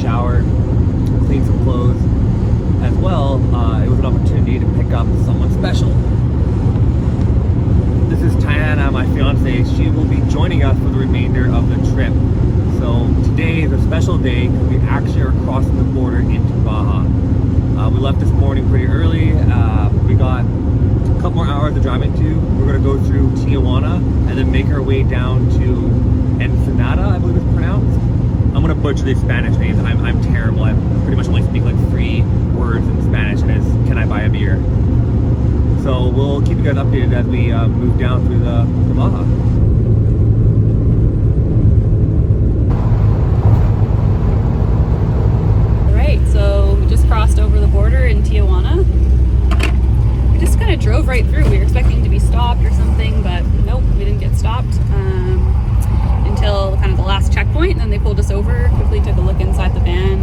shower, clean some clothes. As well, it was an opportunity to pick up someone special. This is Tiana, my fiance. She will be joining us for the remainder of the trip. So today is a special day because we actually are crossing the border into Baja. We left this morning pretty early. We got a couple more hours of driving to. We're going to go through Tijuana and then make our way down to Ensenada, I believe it's pronounced. I'm going to butcher these Spanish names. I'm terrible. I pretty much only speak like 3 words in Spanish, and it's, can I buy a beer? So we'll keep you guys updated as we move down through the Baja. Alright, so we just crossed over the border in Tijuana. We just kind of drove right through. We were expecting to be stopped or something, but nope, we didn't get stopped. Until kind of the last checkpoint, and then they pulled us over, quickly took a look inside the van.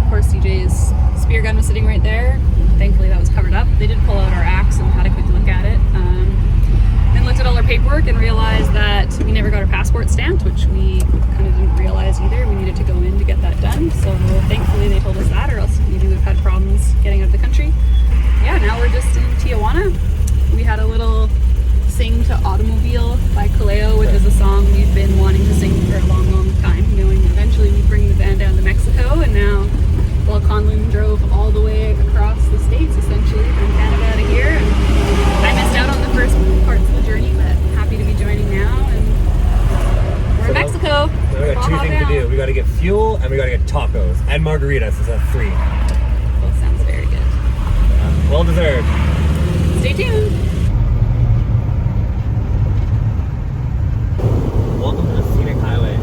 Of course, CJ's spear gun was sitting right there. Thankfully that was covered up. They did pull out our axe and had a quick look at it. Then looked at all our paperwork and realized that we never got our passport stamped, which we kind of didn't realize either. We needed to go in to get that done. So thankfully they told us that, or else maybe we've had problems getting out of the country. Yeah, now we're just in Tijuana. We had a little Sing to Automobile by Kaleo, which is a song we've been wanting to sing for a long, long time, knowing eventually we'd bring the van down to Mexico, and now, well, Conlon drove all the way across the states, essentially, from Canada to here, and I missed out on the first parts of the journey, but happy to be joining now, and we're in Mexico. We got 2 things to do. We got to get fuel, and we got to get tacos, and margaritas, so that's 3. Both sounds very good. Well deserved. Stay tuned. Welcome to the scenic highway.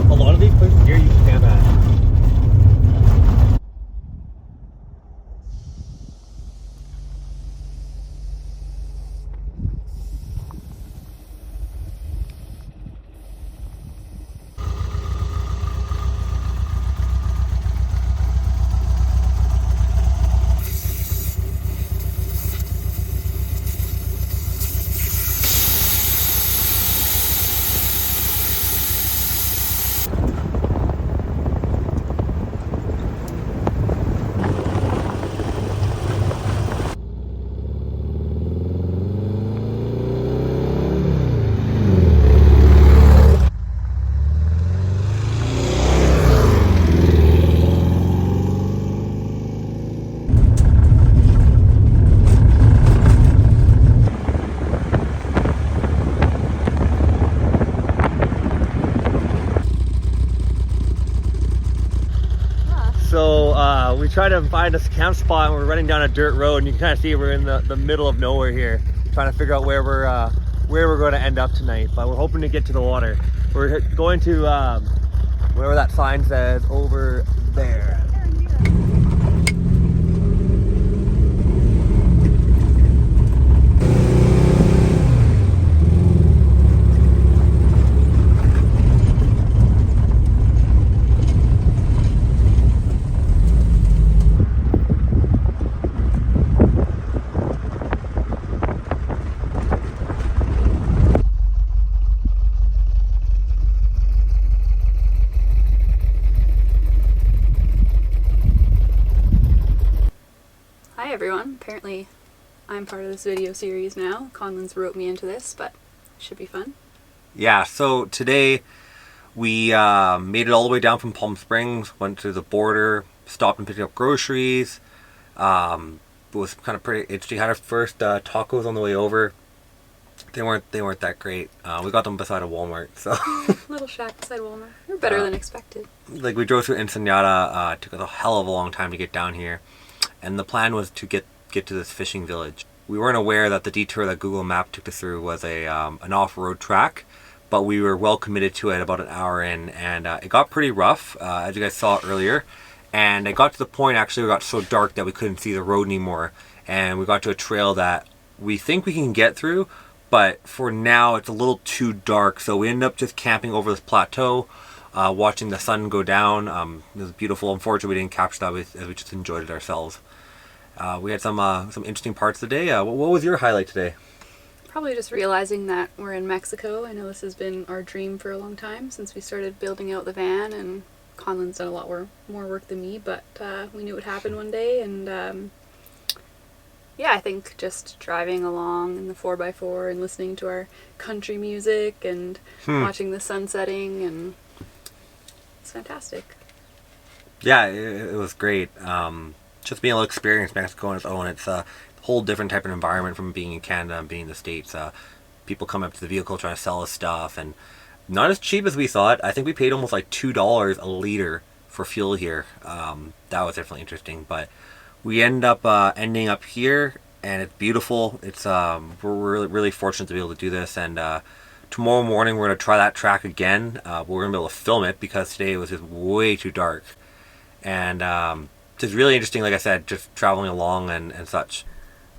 A lot of these places here you can camp at. So we tried to find a camp spot, and we're running down a dirt road, and you can kind of see we're in the middle of nowhere here, trying to figure out where we're going to end up tonight. But we're hoping to get to the water. We're going to wherever that sign says, over there. Hi everyone, apparently I'm part of this video series now. Conlon's wrote me into this, but it should be fun. Yeah, so today we made it all the way down from Palm Springs, went to the border, stopped and picked up groceries. It was kind of pretty interesting. Had our first tacos on the way over. They weren't that great. We got them beside a Walmart, so Little shack beside Walmart. They're better than expected. like we drove through Ensenada. Took a hell of a long time to get down here, and the plan was to get to this fishing village. We weren't aware that the detour that Google Map took us through was an off-road track, but we were well committed to it about an hour in, and it got pretty rough, as you guys saw earlier. And it got to the point, actually, it got so dark that we couldn't see the road anymore, and we got to a trail that we think we can get through, but for now it's a little too dark, so we ended up just camping over this plateau, watching the sun go down. It was beautiful. Unfortunately, we didn't capture that as we just enjoyed it ourselves. We had some interesting parts of the day. What was your highlight today? Probably just realizing that we're in Mexico. I know this has been our dream for a long time since we started building out the van, and Conlon's done a lot more work than me, but we knew it would happen one day. And yeah, I think just driving along in the 4x4 and listening to our country music and watching the sun setting, and it's fantastic. Yeah, it was great. Just being able to experience Mexico on its own. It's a whole different type of environment from being in Canada and being in the States. People come up to the vehicle trying to sell us stuff, and not as cheap as we thought. I think we paid almost like $2 a liter for fuel here. That was definitely interesting, but we ended up ending up here, and it's beautiful. It's we're really fortunate to be able to do this, and tomorrow morning we're going to try that track again. We're going to be able to film it because today it was just way too dark, and just really interesting, like I said, just traveling along and such.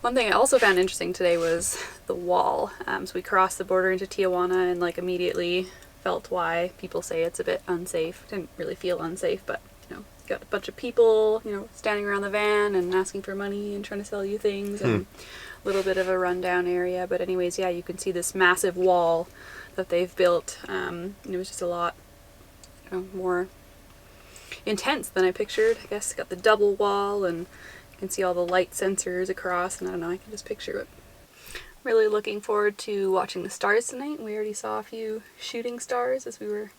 One thing I also found interesting today was the wall. So we crossed the border into Tijuana and like immediately felt why people say it's a bit unsafe. Didn't really feel unsafe, but you know, got a bunch of people, you know, standing around the van and asking for money and trying to sell you things, and a little bit of a rundown area. But anyways, yeah, you can see this massive wall that they've built. And it was just a lot, you know, more intense than I pictured. I guess got the double wall, and you can see all the light sensors across, and I don't know, I can just picture it. Really looking forward to watching the stars tonight. We already saw a few shooting stars as we were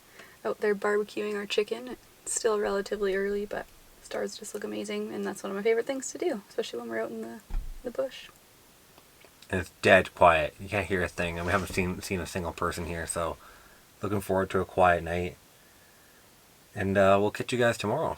out there barbecuing our chicken. It's still relatively early, but stars just look amazing, and that's one of my favorite things to do, especially when we're out in the bush. And it's dead quiet. You can't hear a thing, and we haven't seen a single person here, so looking forward to a quiet night. And we'll catch you guys tomorrow.